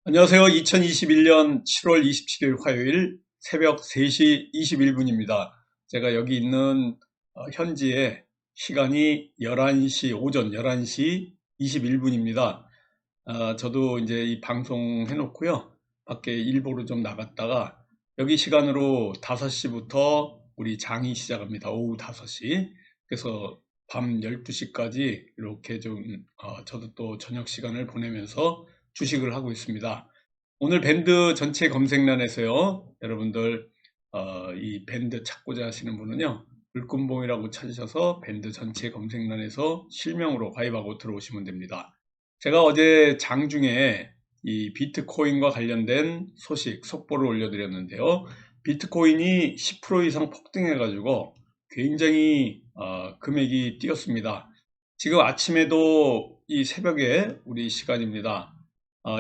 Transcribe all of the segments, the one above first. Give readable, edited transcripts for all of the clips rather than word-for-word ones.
안녕하세요. 2021년 7월 27일 화요일 새벽 3시 21분입니다. 제가 여기 있는 현지의 시간이 오전 11시 21분입니다. 저도 이제 이 방송 해놓고요. 밖에 일보로 좀 나갔다가 여기 시간으로 5시부터 우리 장이 시작합니다. 오후 5시. 그래서 밤 12시까지 이렇게 좀 저도 또 저녁 시간을 보내면서 주식을 하고 있습니다. 오늘 밴드 전체 검색란에서요. 여러분들 이 밴드 찾고자 하시는 분은요. 불금봉이라고 찾으셔서 밴드 전체 검색란에서 실명으로 가입하고 들어오시면 됩니다. 제가 어제 장중에 이 비트코인과 관련된 소식, 속보를 올려드렸는데요. 비트코인이 10% 이상 폭등해가지고 굉장히 금액이 뛰었습니다. 지금 아침에도 이 새벽에 우리 시간입니다.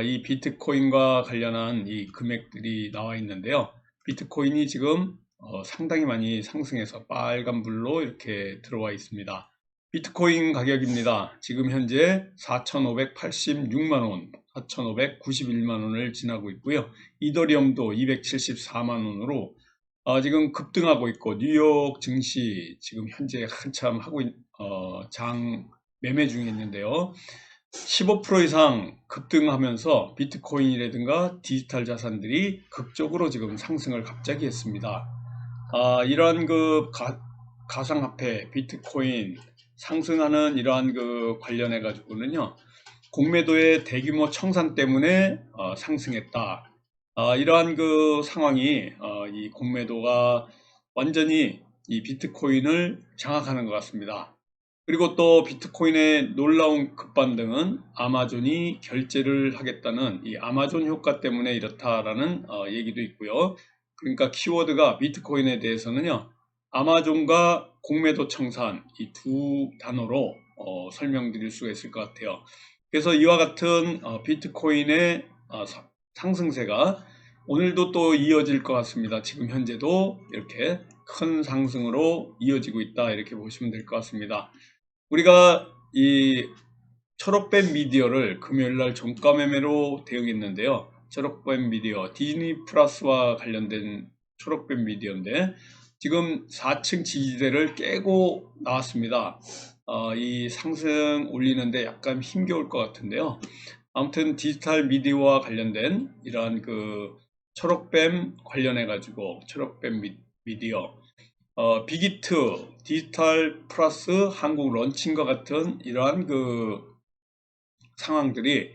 이 비트코인과 관련한 이 금액들이 나와 있는데요. 비트코인이 지금 상당히 많이 상승해서 빨간불로 이렇게 들어와 있습니다. 비트코인 가격입니다. 지금 현재 4,586만원, 4,591만원을 지나고 있고요. 이더리움도 274만원으로 지금 급등하고 있고, 뉴욕 증시 지금 현재 한참 장 매매 중에 있는데요. 15% 이상 급등하면서 비트코인이라든가 디지털 자산들이 극적으로 지금 상승을 갑자기 했습니다. 이러한 가상화폐, 비트코인 상승하는 이러한 관련해 가지고는요, 공매도의 대규모 청산 때문에 상승했다. 이러한 상황이 이 공매도가 완전히 이 비트코인을 장악하는 것 같습니다. 그리고 또 비트코인의 놀라운 급반등은 아마존이 결제를 하겠다는 이 아마존 효과 때문에 이렇다라는 얘기도 있고요. 그러니까 키워드가 비트코인에 대해서는요, 아마존과 공매도 청산 이 두 단어로 설명드릴 수가 있을 것 같아요. 그래서 이와 같은 비트코인의 상승세가 오늘도 또 이어질 것 같습니다. 지금 현재도 이렇게 큰 상승으로 이어지고 있다, 이렇게 보시면 될 것 같습니다. 우리가 이 초록뱀 미디어를 금요일날 종가 매매로 대응했는데요. 초록뱀 미디어, 디즈니 플러스와 관련된 초록뱀 미디어인데 지금 4층 지지대를 깨고 나왔습니다. 이 상승 올리는데 약간 힘겨울 것 같은데요. 아무튼 디지털 미디어와 관련된 이러한 초록뱀 관련해 가지고 초록뱀 미디어, 빅히트, 디지털 플러스 한국 런칭과 같은 이러한 상황들이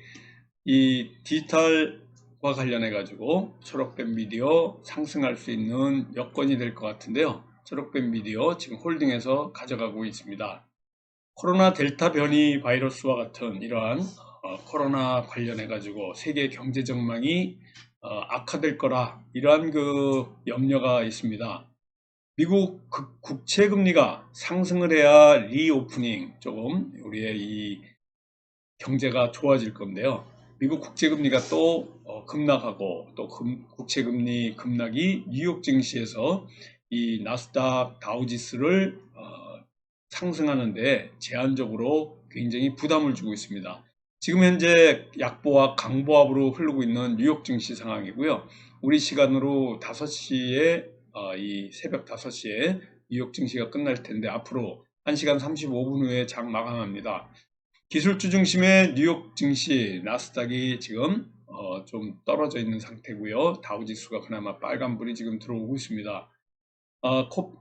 이 디지털과 관련해 가지고 초록뱀 미디어 상승할 수 있는 여건이 될 것 같은데요. 초록뱀 미디어 지금 홀딩해서 가져가고 있습니다. 코로나 델타 변이 바이러스와 같은 이러한 코로나 관련해 가지고 세계 경제 전망이 악화될 거라, 이러한 염려가 있습니다. 미국 국채금리가 상승을 해야 리오프닝, 조금 우리의 이 경제가 좋아질 건데요. 미국 국채금리가 또 급락하고, 또 국채금리 급락이 뉴욕 증시에서 이 나스닥 다우지수를 상승하는데 제한적으로 굉장히 부담을 주고 있습니다. 지금 현재 약보합, 강보합으로 흐르고 있는 뉴욕 증시 상황이고요. 우리 시간으로 5시에 이 새벽 5시에 뉴욕 증시가 끝날 텐데 앞으로 1시간 35분 후에 장 마감합니다. 기술주 중심의 뉴욕 증시, 나스닥이 지금 좀 떨어져 있는 상태고요. 다우지수가 그나마 빨간불이 지금 들어오고 있습니다.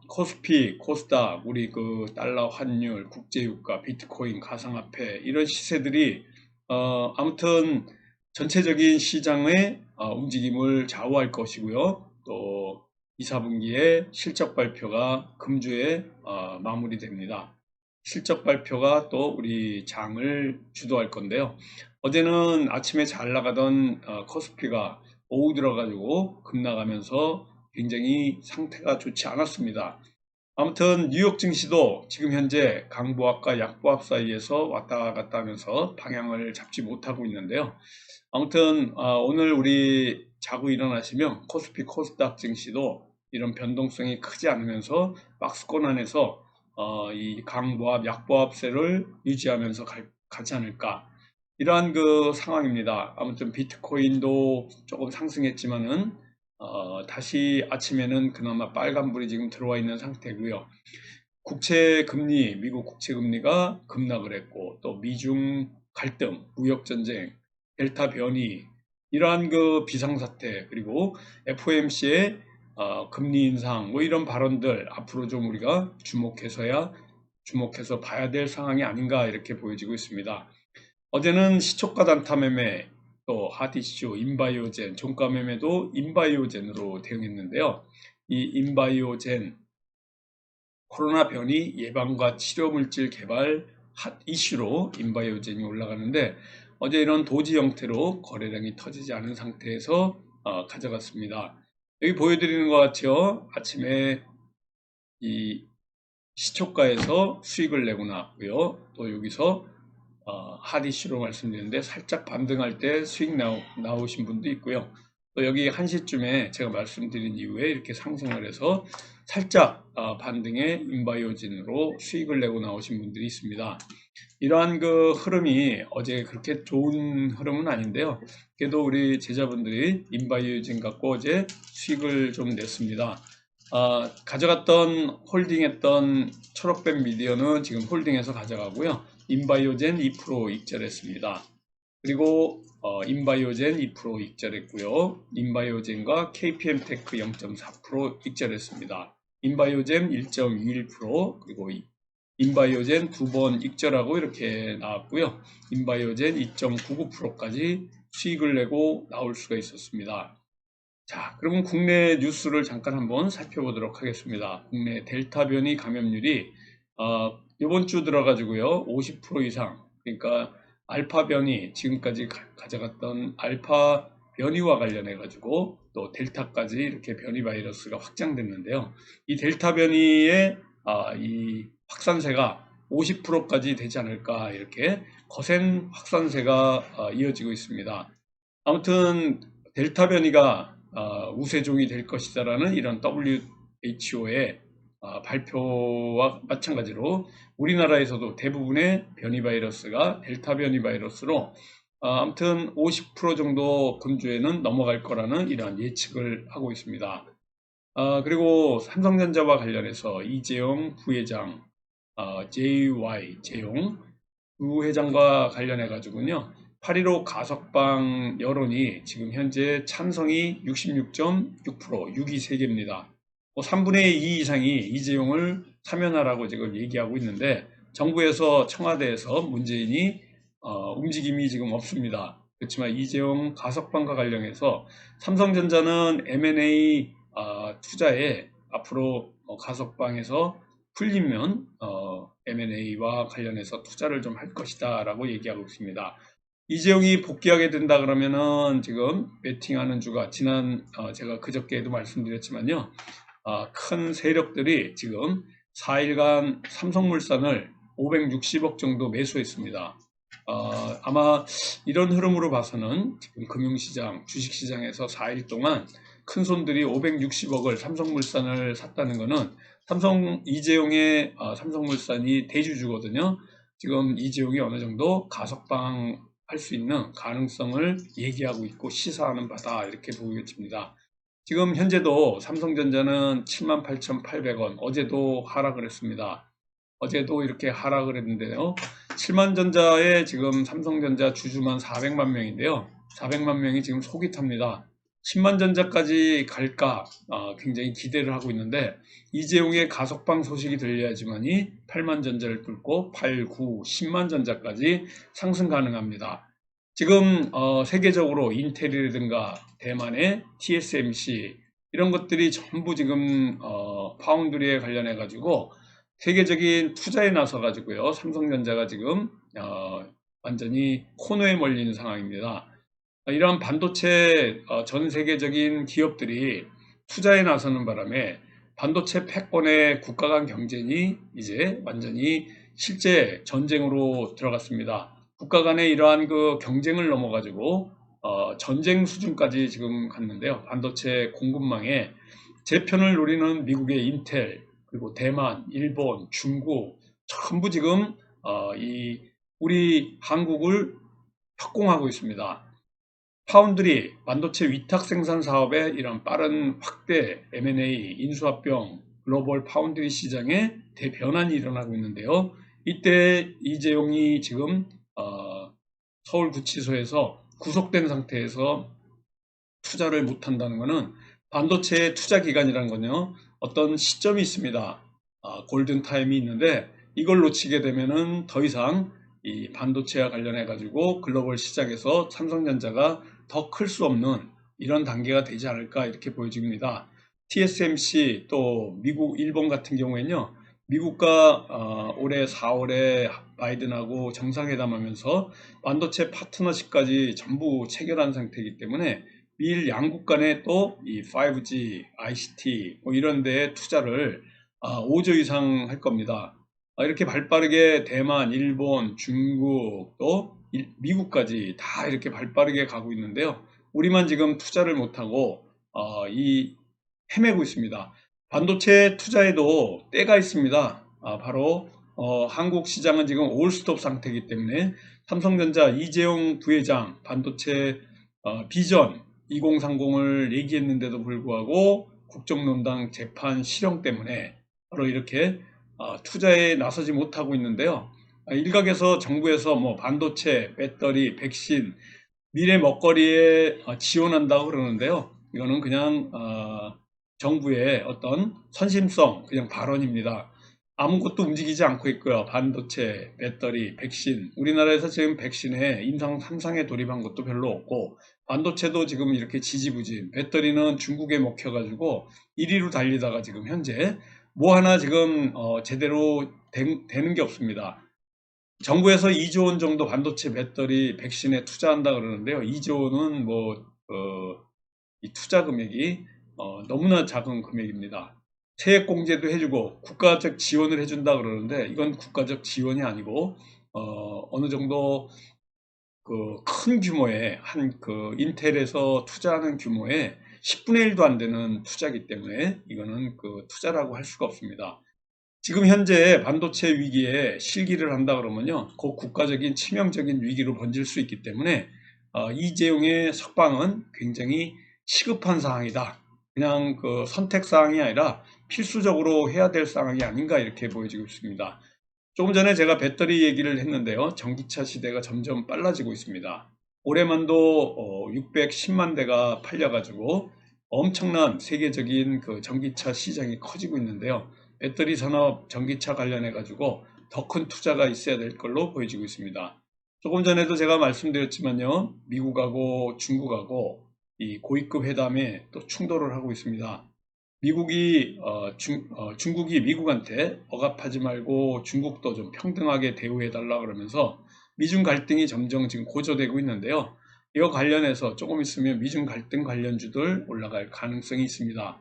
코스피, 코스닥, 우리 달러 환율, 국제유가, 비트코인, 가상화폐 이런 시세들이 아무튼 전체적인 시장의 움직임을 좌우할 것이고요. 또 2, 4분기에 실적 발표가 금주에 마무리됩니다. 실적 발표가 또 우리 장을 주도할 건데요. 어제는 아침에 잘 나가던 코스피가 오후 들어가지고 급락하면서 굉장히 상태가 좋지 않았습니다. 아무튼 뉴욕 증시도 지금 현재 강보합과 약보합 사이에서 왔다 갔다 하면서 방향을 잡지 못하고 있는데요. 아무튼 오늘 우리 자고 일어나시면 코스피, 코스닥 증시도 이런 변동성이 크지 않으면서 박스권 안에서 이 강보합, 약보합세를 유지하면서 가지 않을까. 이러한 그 상황입니다. 아무튼 비트코인도 조금 상승했지만은 다시 아침에는 그나마 빨간불이 지금 들어와 있는 상태고요. 국채 금리, 미국 국채 금리가 급락을 했고, 또 미중 갈등, 무역 전쟁, 델타 변이, 이러한 그 비상사태, 그리고 FOMC의 금리 인상, 뭐 이런 발언들 앞으로 좀 우리가 주목해서 봐야 될 상황이 아닌가 이렇게 보여지고 있습니다. 어제는 시초가 단타 매매, 또 핫이슈, 인바이오젠, 종가 매매도 인바이오젠으로 대응했는데요. 이 인바이오젠, 코로나 변이 예방과 치료 물질 개발 핫 이슈로 인바이오젠이 올라가는데, 어제 이런 도지 형태로 거래량이 터지지 않은 상태에서 가져갔습니다. 여기 보여드리는 것 같죠? 아침에 이 시초가에서 수익을 내고 나왔고요. 또 여기서 핫 이슈로 말씀드렸는데 살짝 반등할 때 수익 나오신 분도 있고요. 또 여기 1시쯤에 제가 말씀드린 이후에 이렇게 상승을 해서 살짝 반등의 인바이오진으로 수익을 내고 나오신 분들이 있습니다. 이러한 그 흐름이 어제 그렇게 좋은 흐름은 아닌데요. 그래도 우리 제자분들이 인바이오진 갖고 어제 수익을 좀 냈습니다. 가져갔던 홀딩했던 초록뱀 미디어는 지금 홀딩해서 가져가고요. 인바이오젠 2% 익절했습니다. 그리고 인바이오젠 2% 익절했고요. 인바이오젠과 KPM테크 0.4% 익절했습니다. 인바이오젠 1.21%, 그리고 인바이오젠 2번 익절하고 이렇게 나왔고요. 인바이오젠 2.99%까지 수익을 내고 나올 수가 있었습니다. 자, 그러면 국내 뉴스를 잠깐 한번 살펴보도록 하겠습니다. 국내 델타 변이 감염률이 이번 주 들어가지고요 50% 이상, 그러니까 알파 변이, 지금까지 가져갔던 알파 변이와 관련해 가지고 또 델타까지 이렇게 변이 바이러스가 확장됐는데요. 이 델타 변이의 이 확산세가 50%까지 되지 않을까, 이렇게 거센 확산세가 이어지고 있습니다. 아무튼 델타 변이가 우세종이 될 것이다라는 이런 WHO의 발표와 마찬가지로 우리나라에서도 대부분의 변이 바이러스가 델타 변이 바이러스로 아무튼 50% 정도 금주에는 넘어갈 거라는 이러한 예측을 하고 있습니다. 그리고 삼성전자와 관련해서 이재용 부회장, JY 재용 부회장과 관련해 가지고는요, 8.15 가석방 여론이 지금 현재 찬성이 66.6%, 6이 3개입니다. 3분의 2 이상이 이재용을 사면하라고 지금 얘기하고 있는데, 정부에서 청와대에서 문재인이 움직임이 지금 없습니다. 그렇지만 이재용 가석방과 관련해서 삼성전자는 M&A 투자에 앞으로 가석방에서 풀리면 M&A와 관련해서 투자를 좀 할 것이다 라고 얘기하고 있습니다. 이재용이 복귀하게 된다 그러면은 지금 베팅하는 주가, 제가 그저께도 말씀드렸지만요, 큰 세력들이 지금 4일간 삼성물산을 560억 정도 매수했습니다. 아마 이런 흐름으로 봐서는 지금 금융시장, 주식시장에서 4일 동안 큰 손들이 560억을 삼성물산을 샀다는 것은 이재용의 삼성물산이 대주주거든요. 지금 이재용이 어느 정도 가석방 할 수 있는 가능성을 얘기하고 있고 시사하는 바다, 이렇게 보여집니다. 지금 현재도 삼성전자는 78,800원, 어제도 하락을 했습니다. 어제도 이렇게 하락을 했는데요. 7만 전자에 지금 삼성전자 주주만 400만 명인데요. 400만 명이 지금 속이 탑니다. 10만 전자까지 갈까 굉장히 기대를 하고 있는데, 이재용의 가석방 소식이 들려야지만이 8만 전자를 뚫고 8, 9, 10만 전자까지 상승 가능합니다. 지금 세계적으로 인텔이라든가 대만의 TSMC 이런 것들이 전부 지금 파운드리에 관련해 가지고 세계적인 투자에 나서 가지고요, 삼성전자가 지금 완전히 코너에 몰리는 상황입니다. 이러한 반도체 전 세계적인 기업들이 투자에 나서는 바람에 반도체 패권의 국가 간 경쟁이 이제 완전히 실제 전쟁으로 들어갔습니다. 국가 간의 이러한 그 경쟁을 넘어가지고 전쟁 수준까지 지금 갔는데요. 반도체 공급망에 제편을 노리는 미국의 인텔, 그리고 대만, 일본, 중국 전부 지금 우리 한국을 협공하고 있습니다. 파운드리 반도체 위탁 생산 사업의 이런 빠른 확대, M&A, 인수합병, 글로벌 파운드리 시장에 대변환이 일어나고 있는데요. 이때 이재용이 지금 서울구치소에서 구속된 상태에서 투자를 못한다는 것은 반도체 투자 기간이라는 건요, 어떤 시점이 있습니다. 골든타임이 있는데 이걸 놓치게 되면은 더 이상 이 반도체와 관련해 가지고 글로벌 시장에서 삼성전자가 더 클 수 없는 이런 단계가 되지 않을까 이렇게 보여집니다. TSMC 또 미국, 일본 같은 경우에는요, 미국과 올해 4월에 바이든하고 정상회담하면서 반도체 파트너십까지 전부 체결한 상태이기 때문에 미일 양국 간에 또 이 5G, ICT 뭐 이런 데에 투자를 5조 이상 할 겁니다. 이렇게 발빠르게 대만, 일본, 중국 또 미국까지 다 이렇게 발빠르게 가고 있는데요. 우리만 지금 투자를 못하고 헤매고 있습니다. 반도체 투자에도 때가 있습니다. 바로 한국 시장은 지금 올스톱 상태이기 때문에 삼성전자 이재용 부회장 반도체 비전 2030을 얘기했는데도 불구하고 국정농단 재판 실형 때문에 바로 이렇게 투자에 나서지 못하고 있는데요. 일각에서 정부에서 뭐 반도체, 배터리, 백신, 미래 먹거리에 지원한다고 그러는데요. 이거는 그냥 정부의 어떤 선심성 그냥 발언입니다. 아무것도 움직이지 않고 있고요. 반도체, 배터리, 백신. 우리나라에서 지금 백신에 임상 3상에 돌입한 것도 별로 없고, 반도체도 지금 이렇게 지지부진. 배터리는 중국에 먹혀가지고 1위로 달리다가 지금 현재 뭐 하나 지금 제대로 되는 게 없습니다. 정부에서 2조 원 정도 반도체, 배터리, 백신에 투자한다 그러는데요. 2조 원은 이 투자 금액이 너무나 작은 금액입니다. 세액공제도 해주고 국가적 지원을 해준다 그러는데 이건 국가적 지원이 아니고 어느 정도 큰 규모의 인텔에서 투자하는 규모의 10분의 1도 안 되는 투자이기 때문에 이거는 투자라고 할 수가 없습니다. 지금 현재 반도체 위기에 실기를 한다 그러면요, 그 국가적인 치명적인 위기로 번질 수 있기 때문에 이재용의 석방은 굉장히 시급한 사항이다. 그냥 선택 사항이 아니라 필수적으로 해야 될 사항이 아닌가 이렇게 보여지고 있습니다. 조금 전에 제가 배터리 얘기를 했는데요. 전기차 시대가 점점 빨라지고 있습니다. 올해만도 610만 대가 팔려가지고 엄청난 세계적인 전기차 시장이 커지고 있는데요. 배터리 산업, 전기차 관련해 가지고 더 큰 투자가 있어야 될 걸로 보여지고 있습니다. 조금 전에도 제가 말씀드렸지만요, 미국하고 중국하고 이 고위급 회담에 또 충돌을 하고 있습니다. 중국이 미국한테 억압하지 말고 중국도 좀 평등하게 대우해 달라 그러면서 미중 갈등이 점점 지금 고조되고 있는데요. 이거 관련해서 조금 있으면 미중 갈등 관련주들 올라갈 가능성이 있습니다.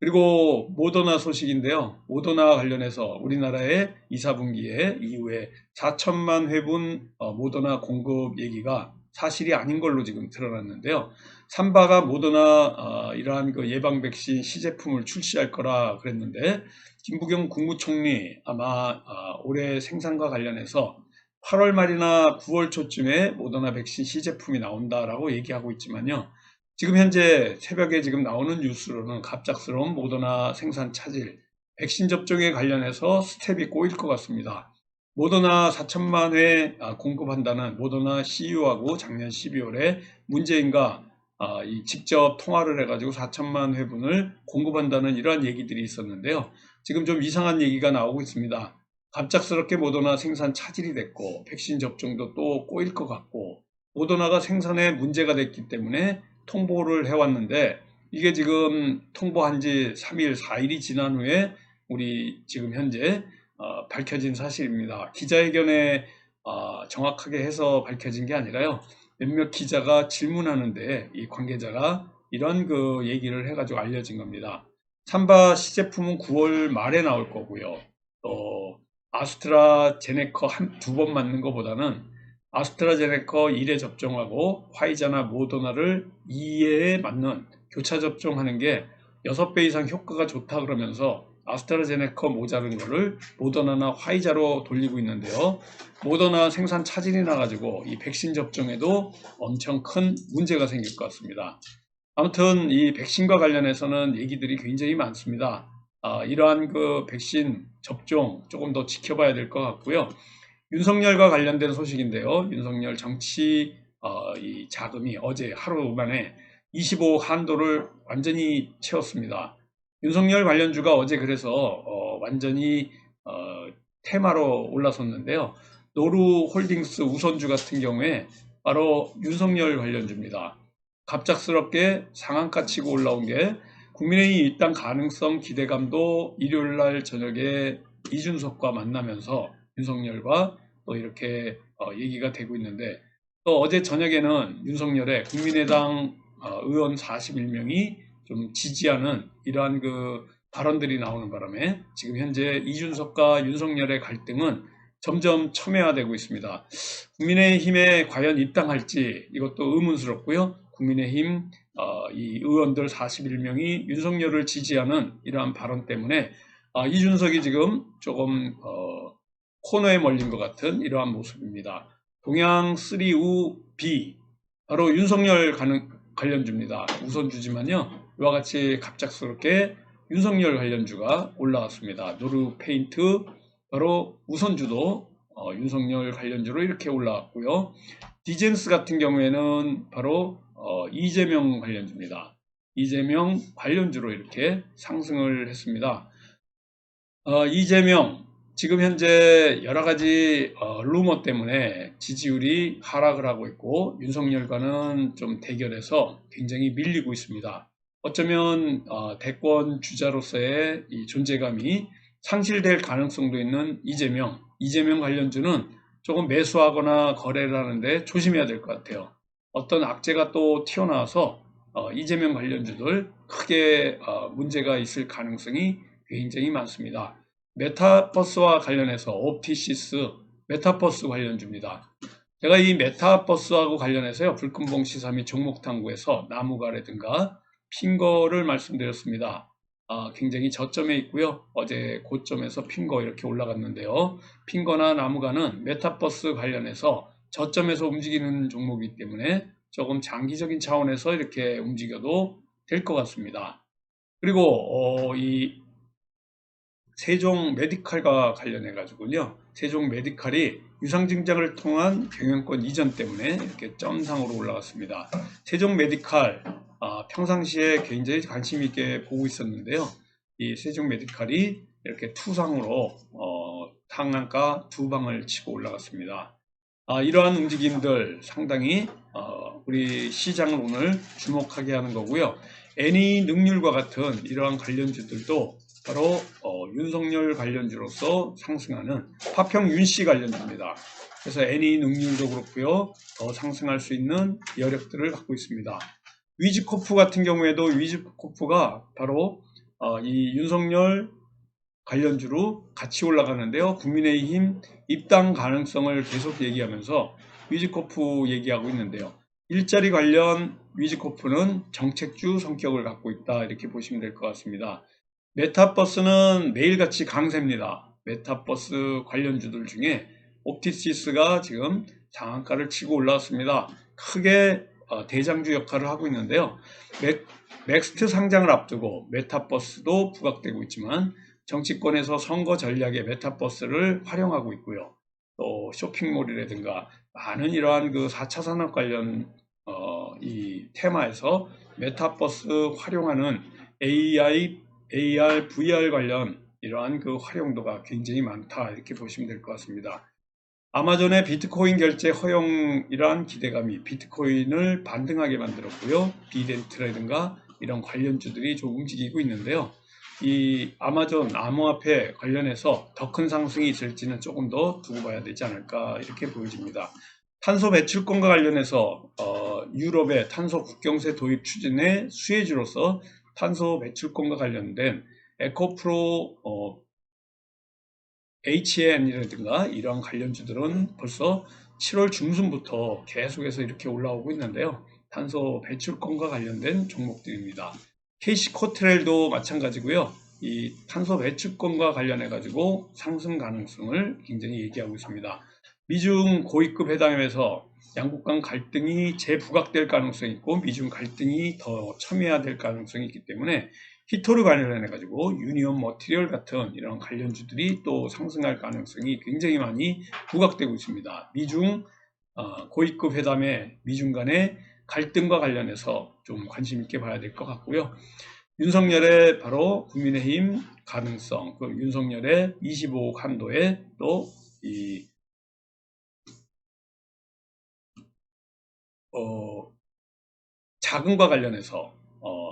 그리고 모더나 소식인데요. 모더나 관련해서 우리나라의 2, 4분기에 이후에 4천만 회분 모더나 공급 얘기가 사실이 아닌 걸로 지금 드러났는데요. 삼바가 모더나 이러한 예방 백신 시제품을 출시할 거라 그랬는데 김부겸 국무총리 아마 올해 생산과 관련해서 8월 말이나 9월 초쯤에 모더나 백신 시제품이 나온다라고 얘기하고 있지만요. 지금 현재 새벽에 지금 나오는 뉴스로는 갑작스러운 모더나 생산 차질, 백신 접종에 관련해서 스텝이 꼬일 것 같습니다. 모더나 4천만 회 공급한다는 모더나 CEO하고 작년 12월에 문재인과 직접 통화를 해가지고 4천만 회분을 공급한다는 이러한 얘기들이 있었는데요. 지금 좀 이상한 얘기가 나오고 있습니다. 갑작스럽게 모더나 생산 차질이 됐고 백신 접종도 또 꼬일 것 같고 모더나가 생산에 문제가 됐기 때문에 통보를 해왔는데 이게 지금 통보한 지 3일, 4일이 지난 후에 우리 지금 현재 밝혀진 사실입니다. 기자회견에 정확하게 해서 밝혀진 게 아니라요. 몇몇 기자가 질문하는데 이 관계자가 이런 얘기를 해가지고 알려진 겁니다. 삼바 시제품은 9월 말에 나올 거고요. 또 아스트라제네카 두 번 맞는 것보다는 아스트라제네카 1회 접종하고 화이자나 모더나를 2회에 맞는 교차 접종하는 게 6배 이상 효과가 좋다 그러면서 아스트라제네카 모자른 거를 모더나나 화이자로 돌리고 있는데요. 모더나 생산 차질이 나가지고 이 백신 접종에도 엄청 큰 문제가 생길 것 같습니다. 아무튼 이 백신과 관련해서는 얘기들이 굉장히 많습니다. 이러한 그 백신 접종 조금 더 지켜봐야 될 것 같고요. 윤석열과 관련된 소식인데요. 윤석열 정치 이 자금이 어제 하루 만에 25 한도를 완전히 채웠습니다. 윤석열 관련주가 어제 그래서 완전히 테마로 올라섰는데요. 노루홀딩스 우선주 같은 경우에 바로 윤석열 관련주입니다. 갑작스럽게 상한가 치고 올라온 게 국민의힘 입당 가능성 기대감도 일요일날 저녁에 이준석과 만나면서 윤석열과 또 이렇게 얘기가 되고 있는데, 또 어제 저녁에는 윤석열의 국민의당 의원 41명이 좀 지지하는 이러한 그 발언들이 나오는 바람에 지금 현재 이준석과 윤석열의 갈등은 점점 첨예화되고 있습니다. 국민의힘에 과연 입당할지 이것도 의문스럽고요. 국민의힘 이 의원들 41명이 윤석열을 지지하는 이러한 발언 때문에 이준석이 지금 조금 코너에 몰린 것 같은 이러한 모습입니다. 동양 3우 B 바로 윤석열 관련주입니다. 우선주지만요. 이와 같이 갑작스럽게 윤석열 관련주가 올라왔습니다. 노르페인트 바로 우선주도 윤석열 관련주로 이렇게 올라왔고요. 디젠스 같은 경우에는 바로 이재명 관련주입니다. 이재명 관련주로 이렇게 상승을 했습니다. 이재명 지금 현재 여러 가지 루머 때문에 지지율이 하락을 하고 있고 윤석열과는 좀 대결해서 굉장히 밀리고 있습니다. 어쩌면 대권 주자로서의 이 존재감이 상실될 가능성도 있는 이재명 관련주는 조금 매수하거나 거래를 하는데 조심해야 될 것 같아요. 어떤 악재가 또 튀어나와서 이재명 관련주들 크게 문제가 있을 가능성이 굉장히 많습니다. 메타버스와 관련해서 옵티시스 메타버스 관련주입니다. 제가 이 메타버스하고 관련해서요, 불금봉 시사 및 종목탐구에서 나무가라든가 핑거를 말씀드렸습니다. 굉장히 저점에 있고요. 어제 고점에서 핑거 이렇게 올라갔는데요. 핑거나 나무가는 메타버스 관련해서 저점에서 움직이는 종목이기 때문에 조금 장기적인 차원에서 이렇게 움직여도 될 것 같습니다. 그리고 이 세종 메디칼과 관련해 가지고요. 세종 메디칼이 유상증자를 통한 경영권 이전 때문에 이렇게 점상으로 올라갔습니다. 세종 메디칼 평상시에 굉장히 관심 있게 보고 있었는데요. 이 세종 메디칼이 이렇게 투상으로 상한가 두 방을 치고 올라갔습니다. 이러한 움직임들 상당히 우리 시장을 오늘 주목하게 하는 거고요. 애니능률과 같은 이러한 관련주들도 바로 윤석열 관련주로서 상승하는 파평 윤씨 관련주입니다. 그래서 애니능률도 그렇고요. 더 상승할 수 있는 여력들을 갖고 있습니다. 위즈코프 같은 경우에도 위즈코프가 바로 이 윤석열 관련주로 같이 올라가는데요. 국민의힘 입당 가능성을 계속 얘기하면서 위즈코프 얘기하고 있는데요. 일자리 관련 위즈코프는 정책주 성격을 갖고 있다, 이렇게 보시면 될 것 같습니다. 메타버스는 매일같이 강세입니다. 메타버스 관련주들 중에 옵티시스가 지금 상한가를 치고 올라왔습니다. 크게 대장주 역할을 하고 있는데요. 넥스트 상장을 앞두고 메타버스도 부각되고 있지만 정치권에서 선거 전략에 메타버스를 활용하고 있고요. 또 쇼핑몰이라든가 많은 이러한 그 4차 산업 관련 이 테마에서 메타버스 활용하는 AI, AR, VR 관련 이러한 그 활용도가 굉장히 많다, 이렇게 보시면 될 것 같습니다. 아마존의 비트코인 결제 허용이란 기대감이 비트코인을 반등하게 만들었고요. 비덴트라든가 이런 관련주들이 좀 움직이고 있는데요. 이 아마존 암호화폐 관련해서 더 큰 상승이 있을지는 조금 더 두고 봐야 되지 않을까, 이렇게 보여집니다. 탄소 배출권과 관련해서 유럽의 탄소 국경세 도입 추진의 수혜주로서 탄소 배출권과 관련된 에코프로 HN이라든가 이러한 관련주들은 벌써 7월 중순부터 계속해서 이렇게 올라오고 있는데요. 탄소 배출권과 관련된 종목들입니다. KC코트렐도 마찬가지고요. 이 탄소 배출권과 관련해 가지고 상승 가능성을 굉장히 얘기하고 있습니다. 미중 고위급 회담에서 양국 간 갈등이 재부각될 가능성이 있고 미중 갈등이 더 첨예화될 가능성이 있기 때문에 히토를 관련해 가지고 유니온 머티리얼 같은 이런 관련주들이 또 상승할 가능성이 굉장히 많이 부각되고 있습니다. 미중 고위급 회담에 미중 간의 갈등과 관련해서 좀 관심 있게 봐야 될 것 같고요. 윤석열의 바로 국민의힘 가능성, 그 윤석열의 25억 한도에 또 이 자금과 관련해서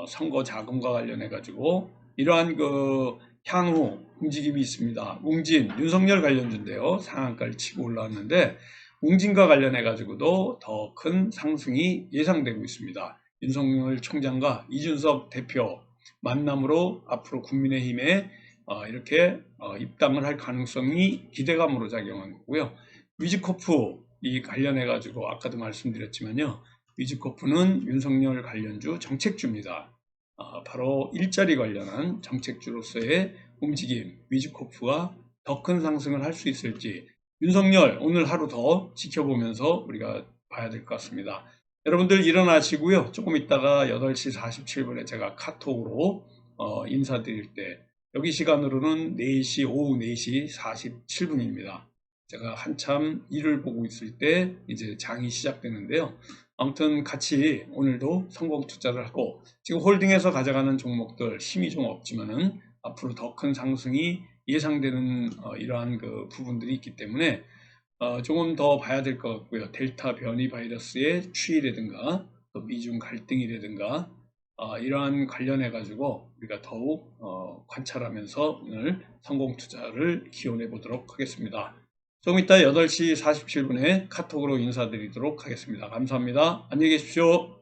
선거 자금과 관련해 가지고 이러한 그 향후 움직임이 있습니다. 웅진 윤석열 관련주인데요. 상한가를 치고 올라왔는데 웅진과 관련해 가지고도 더 큰 상승이 예상되고 있습니다. 윤석열 총장과 이준석 대표 만남으로 앞으로 국민의힘에 이렇게 입당을 할 가능성이 기대감으로 작용한 거고요. 위즈코프 이 관련해 가지고 아까도 말씀드렸지만요. 위즈코프는 윤석열 관련주 정책주입니다. 바로 일자리 관련한 정책주로서의 움직임, 위즈코프가 더 큰 상승을 할 수 있을지 윤석열 오늘 하루 더 지켜보면서 우리가 봐야 될 것 같습니다. 여러분들 일어나시고요. 조금 있다가 8시 47분에 제가 카톡으로 인사드릴 때 여기 시간으로는 4시, 오후 4시 47분입니다. 제가 한참 일을 보고 있을 때 이제 장이 시작되는데요. 아무튼 같이 오늘도 성공 투자를 하고 지금 홀딩해서 가져가는 종목들 힘이 좀 없지만은 앞으로 더 큰 상승이 예상되는 이러한 그 부분들이 있기 때문에 조금 더 봐야 될 것 같고요. 델타 변이 바이러스의 추이라든가 또 미중 갈등이라든가 이러한 관련해 가지고 우리가 더욱 관찰하면서 오늘 성공 투자를 기원해 보도록 하겠습니다. 조금 이따 8시 47분에 카톡으로 인사드리도록 하겠습니다. 감사합니다. 안녕히 계십시오.